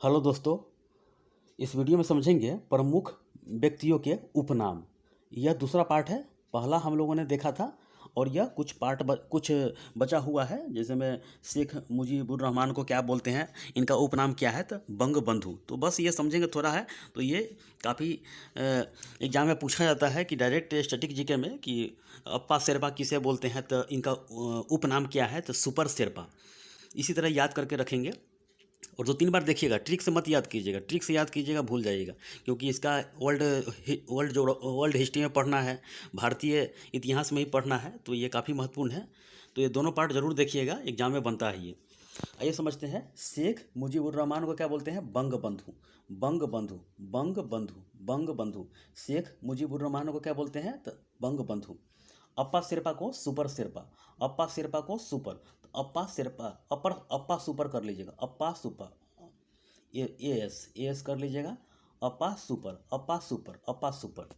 Hello दोस्तों, इस video में समझेंगे प्रमुख व्यक्तियों के उपनाम। यह दूसरा पार्ट है। पहला हम लोगों ने देखा था और यह कुछ बचा हुआ है। जैसे में शेख मुजीबुर रहमान को क्या बोलते हैं, इनका उपनाम क्या है, तो बंग बंधु। तो बस ये समझेंगे थोड़ा है। तो ये काफ़ी एग्जाम में पूछा जाता है कि डायरेक्ट स्टैटिक जीके में कि अप्पा शेरपा किसे बोलते हैं, तो इनका उपनाम क्या है, तो सुपर शेरपा। इसी तरह याद करके रखेंगे और 2-3 बार देखिएगा। ट्रिक से मत याद कीजिएगा, ट्रिक से याद कीजिएगा भूल जाइएगा, क्योंकि इसका वर्ल्ड हिस्ट्री में पढ़ना है, भारतीय इतिहास में ही पढ़ना है, तो ये काफ़ी महत्वपूर्ण है। तो ये दोनों पार्ट जरूर देखिएगा, एग्जाम में बनता है ये। आइए समझते हैं। शेख मुजीबुर रहमान को क्या बोलते हैं? बंग बंधु। बंग बंधु, बंग बंधु, बंग बंधु। शेख मुजीबुर रहमान को क्या बोलते हैं? तो बंग बंधु। अप्पा शेरपा को सुपर शेरपा। अप्पा शेरपा को सुपर, तो अप्पा शेरपा, अपर अप्पा सुपर कर लीजिएगा, अप्पा सुपर। ए एस कर लीजिएगा, अप्पा सुपर, अप्पा सुपर, अप्पा सुपर।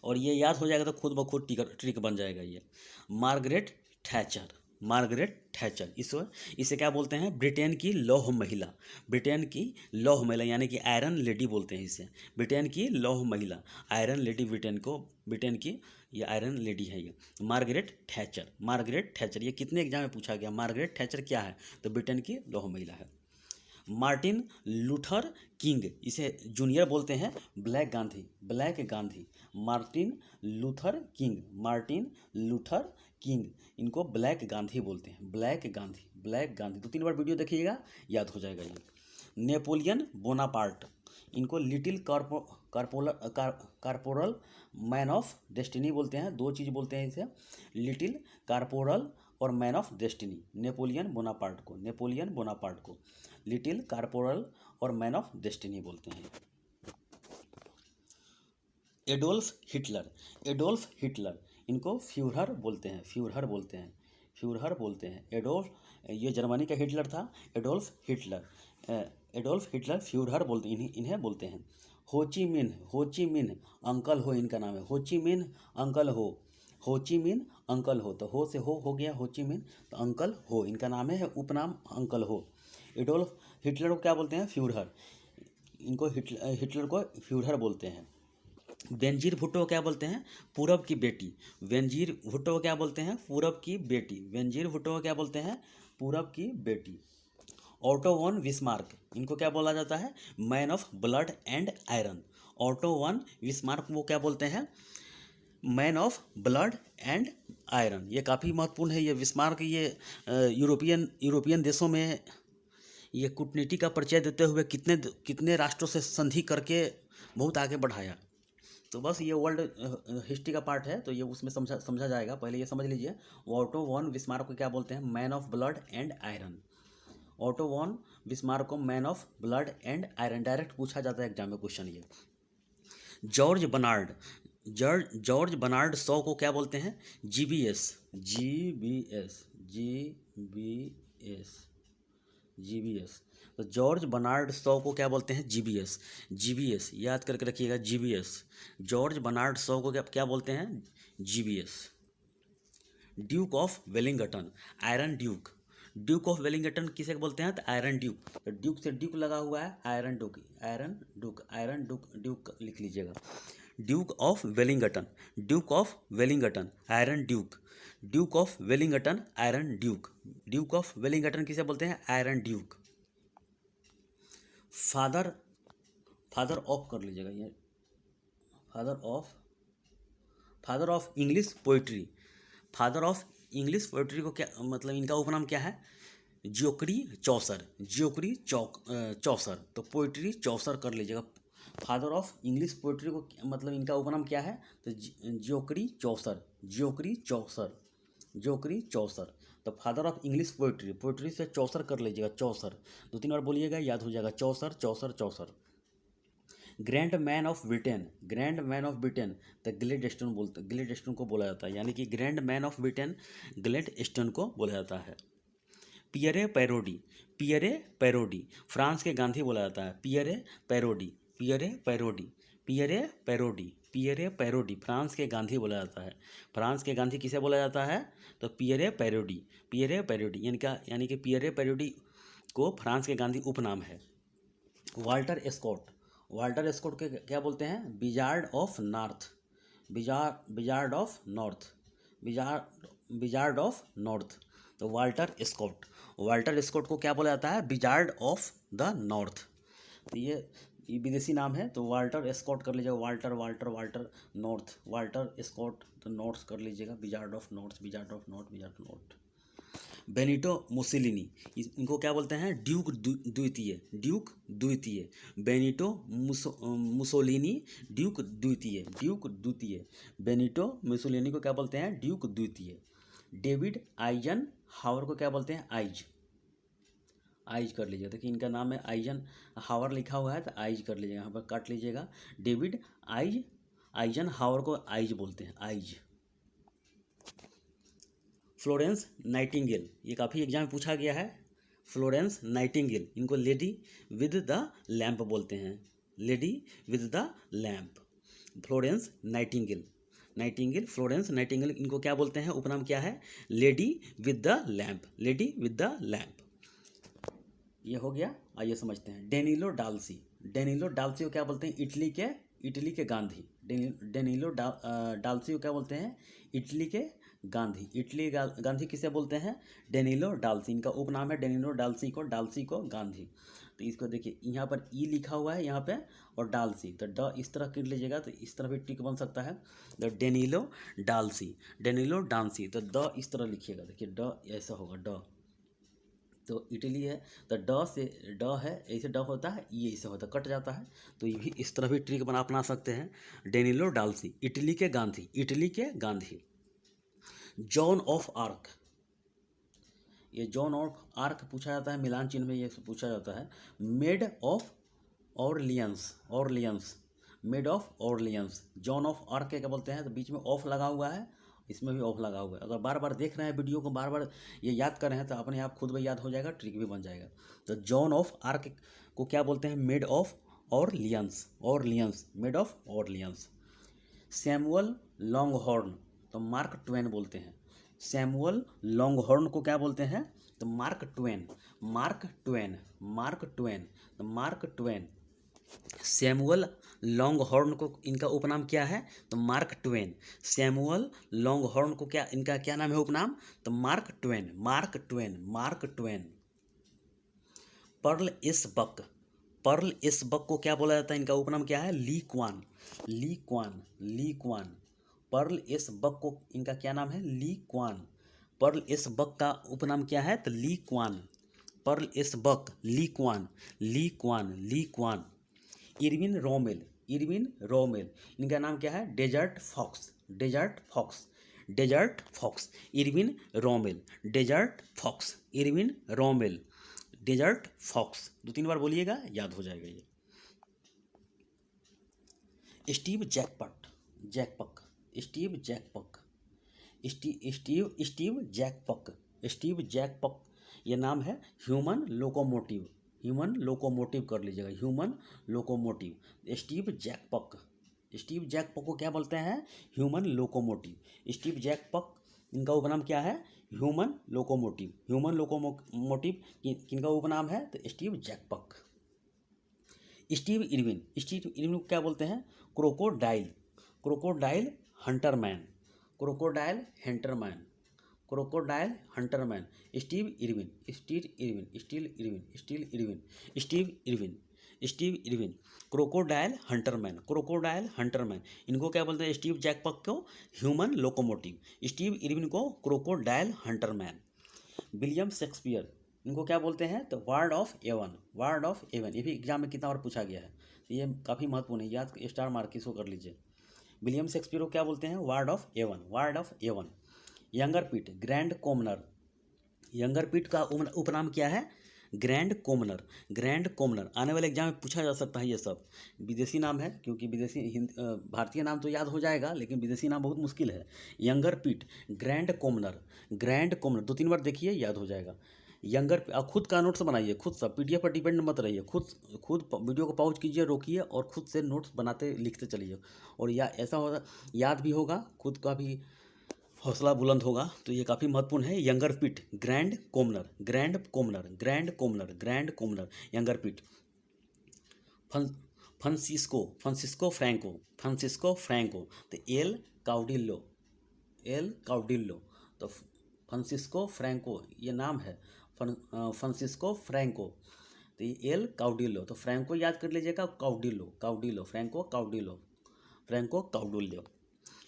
और ये याद हो जाएगा तो खुद ब खुद ट्रिक बन जाएगा ये। Margaret Thatcher. मार्गरेट थैचर, इसे क्या बोलते हैं? ब्रिटेन की लौह महिला। ब्रिटेन की लौह महिला यानी कि आयरन लेडी बोलते हैं इसे। ब्रिटेन की लौह महिला, आयरन लेडी। ब्रिटेन की ये आयरन लेडी है ये। Margaret Thatcher, Margaret Thatcher. ये कितने एग्जाम में पूछा गया, मार्गरेट थैचर क्या है? तो ब्रिटेन की लौह महिला है। मार्टिन लूथर किंग, इसे जूनियर बोलते हैं black Gandhi, black Gandhi. Martin Luther king, Martin Luther king, इनको ब्लैक गांधी बोलते हैं, ब्लैक गांधी, ब्लैक गांधी। 2-3 बार वीडियो देखिएगा, याद हो जाएगा ये। नेपोलियन बोनापार्ट, इनको little corporal man of destiny बोलते हैं। 2 चीज़ बोलते हैं इसे, लिटिल कारपोरल और man of destiny. Napoleon Bonaparte को, नेपोलियन बोनापार्ट को लिटिल कारपोरल और मैन ऑफ डेस्टिनी बोलते हैं। एडोल्फ हिटलर, एडोल्फ हिटलर, इनको फ्यूहर बोलते हैं, फ्यूहर बोलते हैं, फ्यूहर बोलते हैं। एडोल्फ, ये जर्मनी का हिटलर था, एडोल्फ हिटलर। एडोल्फ हिटलर फ्यूहर बोलते, इन्हें बोलते हैं। होची मिन, होची मिन अंकल हो इनका नाम है, होची मिन अंकल हो, होची मिन अंकल हो। तो हो से हो गया होची मिन, तो अंकल हो इनका नाम है, उपनाम अंकल हो। एडोल्फ हिटलर को क्या बोलते हैं? फ्यूहर। इनको हिटलर को फ्यूहर बोलते हैं। बेनजीर भुट्टो को क्या बोलते हैं? पूरब की बेटी। बेनजीर भुट्टो को क्या बोलते हैं? पूरब की बेटी। बेनजीर भुट्टो को क्या बोलते हैं? पूरब की बेटी। ऑटो वन विस्मार्क, इनको क्या बोला जाता है? Man of blood and iron. Otto one Bismarck वो क्या बोलते हैं? Man of blood and iron. ये काफ़ी महत्वपूर्ण है ये विस्मार्क। ये यूरोपियन देशों में ये कूटनीति का परिचय देते हुए कितने कितने राष्ट्रों से संधि करके बहुत आगे बढ़ाया। तो बस ये वर्ल्ड हिस्ट्री का पार्ट है, तो ये उसमें समझा जाएगा। पहले ये समझ लीजिए, ऑटो वन बिस्मार्क को क्या बोलते हैं? Man of blood and iron. Otto von Bismarck को man of blood and iron. Direct पूछा जाता है एग्जाम में क्वेश्चन ये। George Bernard, George Bernard Shaw को क्या बोलते हैं? GBS, GBS, GBS, GBS. तो जॉर्ज बर्नार्ड शॉ को क्या बोलते हैं? जीबीएस, जीबीएस याद करके रखिएगा, जीबीएस। जॉर्ज बर्नार्ड शॉ को क्या क्या बोलते हैं? GBS. Duke of Wellington, iron Duke. Duke of Wellington किसे बोलते हैं? तो आयरन ड्यूक। तो ड्यूक से ड्यूक लगा हुआ है, iron Duke, iron Duke, iron Duke, Duke लिख लीजिएगा। Duke of Wellington, Duke of Wellington, iron Duke. Duke of Wellington, iron Duke. Duke of Wellington किसे बोलते हैं? Iron Duke. Father, father of कर लीजिएगा ये, father of English poetry. Father of English poetry को क्या मतलब, इनका उपनाम क्या है? जियोकरी चौसर, जियोकरी चौसर। तो पोइट्री चौसर कर लीजिएगा। फादर ऑफ इंग्लिश पोइट्री को मतलब इनका उपनाम क्या है? तो जियोकरी चौसर, जियोकरी चौसर, जियोकरी चौसर। तो father of English poetry, poetry से चौसर कर लीजिएगा, चौसर। 2-3 बार बोलिएगा, याद हो जाएगा। Chaucer, Chaucer, Chaucer. Grand man of Britain, grand man of Britain, तो ग्लेड स्टोन बोलते, ग्लेड स्टोन को बोला जाता है, यानी कि grand man of Britain Gladstone को बोला जाता है। Pierre Parodi, Pierre Parodi, France के गांधी बोला जाता है। Pierre Parodi, Pierre Parodi, Pierre Parodi, Pierre Parodi, France के गांधी बोला जाता है। फ्रांस के गांधी किसे बोला जाता है? तो पियरे पैरोडी, पियरे पैरोडी। यानी कि पियरे पैरोडी को फ्रांस के गांधी उपनाम है। वाल्टर स्कॉट, वाल्टर स्कॉट के क्या बोलते हैं? Wizard of north, wizard of north, wizard of north. तो वाल्टर स्कॉट को क्या बोला जाता है? Wizard of the north. तो ये विदेशी नाम है, तो वाल्टर स्कॉट कर लीजिएगा, Walter Walter Walter north, Walter Scott तो नॉर्थ कर लीजिएगा, wizard of north, wizard of north, wizard of north. Benito Mussolini, इनको क्या बोलते हैं? ड्यूक द्वितीय, ड्यूक द्वितीय, बेनिटो मुसोलिनी ड्यूक द्वितीय, ड्यूक द्वितीय, बेनिटो मुसोलिनी को क्या बोलते हैं? ड्यूक द्वितीय। डेविड आइजन हावर को क्या बोलते हैं? आइज कर लीजिएगा, देखिए इनका नाम है आइजन हावर लिखा हुआ है, तो आइज कर लीजिएगा, यहाँ पर काट लीजिएगा। डेविड आइजन हावर को आइज बोलते हैं, आइज। फ्लोरेंस नाइटिंगेल, ये काफ़ी एग्जाम में पूछा गया है। फ्लोरेंस नाइटिंगेल, इनको लेडी विद द लैम्प बोलते हैं, lady with the lamp. Florence Nightingale, Florence Nightingale, इनको क्या बोलते हैं? उपनाम क्या है? Lady with the lamp, lady with the lamp. ये हो गया, आइए समझते हैं। डेनिलो डाल्सी को क्या बोलते हैं? इटली के गांधी। डेनिलो डाल्सी को क्या बोलते हैं? इटली के गांधी। गांधी किसे बोलते हैं? डेनिलो डाल्सी, इनका उपनाम है डेनिलो डाल्सी को गांधी। तो इसको देखिए, यहाँ पर ई लिखा हुआ है यहाँ पे, और डाल्सी, तो ड इस तरह कर लीजिएगा, तो इस तरह भी टिक बन सकता है। तो डेनिलो डाल्सी, तो द इस तरह लिखिएगा, देखिए ड ऐसा होगा, ड तो इटली है, तो ड से ड है, ऐसे ड होता है, ये ऐसे होता है, कट जाता है, तो ये भी इस तरह भी ट्रिक अपना सकते हैं। डेनिलो डाल्सी, इटली के गांधी। जॉन ऑफ आर्क, ये जॉन ऑफ आर्क पूछा जाता है, मिलान चिन्ह में ये पूछा जाता है। Made of Orleans, made of Orleans, John of arc क्या बोलते हैं? तो बीच में ऑफ लगा हुआ है, इसमें भी ऑफ लगा हुआ है। अगर बार बार देख रहे हैं वीडियो को, बार बार ये याद कर रहे हैं, तो अपने आप खुद में याद हो जाएगा, ट्रिक भी बन जाएगा। तो जॉन ऑफ आर्क को क्या बोलते हैं? Made of Orleans, made of Orleans. Samuel Longhorn, तो मार्क ट्वेन बोलते हैं। सैमुअल लॉन्गहॉर्न को क्या बोलते हैं? तो मार्क ट्वेन। सैमुअल लॉन्गहॉर्न को इनका उपनाम क्या है? तो मार्क ट्वेन। सैमुअल लॉन्गहॉर्न को क्या इनका क्या नाम है उपनाम? तो मार्क ट्वेन। पर्ल इस बक को क्या बोला जाता है? इनका उपनाम क्या है? ली क्वान। पर्ल इस बक को इनका क्या नाम है? ली क्वान। पर्ल इस बक का उपनाम क्या है? तो ली Kuan. Pearl S Buck, Lee Kuan. Erwin Rommel, इनका नाम क्या है? Desert fox. Erwin Rommel, desert fox. 2-3 बार बोलिएगा, याद हो जाएगा ये। स्टीव जैकपॉक, ये नाम है। ह्यूमन लोकोमोटिव कर लीजिएगा, ह्यूमन लोकोमोटिव। स्टीव जैकपॉक को क्या बोलते हैं? Human locomotive. स्टीव जैकपॉक, इनका उपनाम क्या है? ह्यूमन लोकोमोटिव किनका उपनाम है? तो स्टीव जैकपॉक। स्टीव इरविन को क्या बोलते हैं? Crocodile hunter man. Steve Irwin crocodile hunter man. इनको क्या बोलते हैं? स्टीव जैकपॉक को ह्यूमन लोकोमोटिव, स्टीव इरविन को क्रोकोडाइल हंटरमैन। विलियम शेक्सपियर, इनको क्या बोलते हैं? तो वर्ड ऑफ एवन। ये भी एग्जाम में कितना बार पूछा गया है, तो ये काफ़ी महत्वपूर्ण है, याद स्टार मार्क इसको कर लीजिए। विलियम शेक्सपियर को क्या बोलते हैं? Word of Avon. Younger Pitt, grand commoner का उपनाम क्या है? Grand commoner. आने वाले एग्जाम में पूछा जा सकता है, ये सब विदेशी नाम है, क्योंकि भारतीय नाम तो याद हो जाएगा, लेकिन विदेशी नाम बहुत मुश्किल है। यंगर पीट, ग्रैंड कॉमनर 2-3 बार देखिए, याद हो जाएगा। खुद का नोट्स बनाइए, खुद सा, पीडीएफ पर डिपेंड मत रहिए, खुद वीडियो को पॉज कीजिए, रोकिए और खुद से नोट्स बनाते लिखते चलिए, और ऐसा होगा, याद भी होगा, खुद का भी हौसला बुलंद होगा। तो ये काफ़ी महत्वपूर्ण है। Younger Pitt, grand commoner, younger पीट। फन फ्रांसिस्को फ्रैंको तो एल काउडिल्लो तो फ्रांसिस्को फ्रैंको ये नाम है, फ्रांसिस्को फ्रैंको तो ये एल काउडिल्लो तो फ्रैंको याद कर लीजिएगा, काउडिल्लो फ्रैंको काउडिल्लो।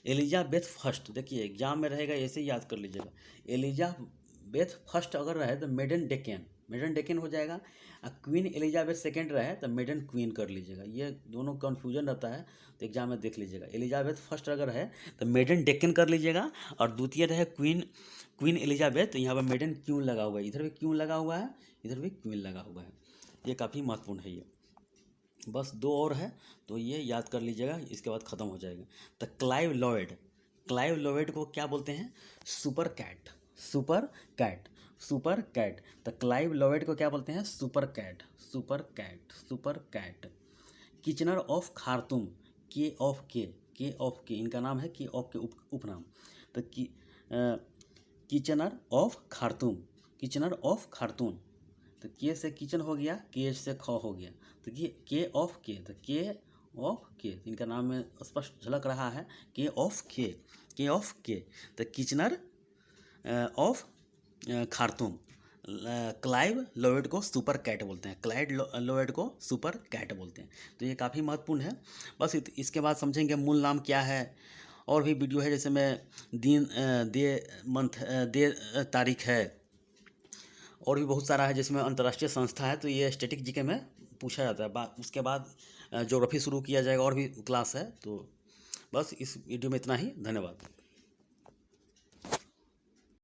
एलिजाबेथ फर्स्ट, देखिए एग्जाम में रहेगा ऐसे ही याद कर लीजिएगा। एलिजाबेथ फर्स्ट अगर रहे तो मेडन डेक्कन हो जाएगा, और क्वीन एलिजाबेथ सेकेंड रहे तो मेडन क्वीन कर लीजिएगा। ये दोनों कन्फ्यूजन रहता है तो एग्जाम में देख लीजिएगा। एलिजाबेथ फर्स्ट अगर है तो मेडन डेक्कन कर लीजिएगा, और द्वितीय रहे क्वीन एलिजाबेथ, तो यहाँ पर मेडन क्वीन लगा हुआ है, इधर भी क्वीन लगा हुआ है, इधर भी क्वीन लगा हुआ है। ये काफ़ी महत्वपूर्ण है। ये बस दो और है तो ये याद कर लीजिएगा, इसके बाद ख़त्म हो जाएगा। तो क्लाइव लॉयड को क्या बोलते हैं? Super cat. तो क्लाइव लॉयड को क्या बोलते हैं? Super cat. Kitchener of Khartoum, K of K इनका नाम है, के ऑफ के उपनाम। तो किचनर ऑफ खार्तूम तो के से किचन हो गया, के से ख हो गया, तो ये के ऑफ के इनका नाम में स्पष्ट झलक रहा है, के ऑफ के तो Kitchener of Khartoum. Clive Lloyd को सुपर कैट बोलते हैं, तो ये काफ़ी महत्वपूर्ण है। बस इसके बाद समझेंगे मूल नाम क्या है। और भी वीडियो है, जैसे में दिन, दे, तारीख है, और भी बहुत सारा है, जिसमें अंतर्राष्ट्रीय संस्था है, तो ये स्टैटिक जीके में पूछा जाता है। उसके बाद ज्योग्राफी शुरू किया जाएगा, और भी क्लास है। तो बस इस वीडियो में इतना ही, धन्यवाद।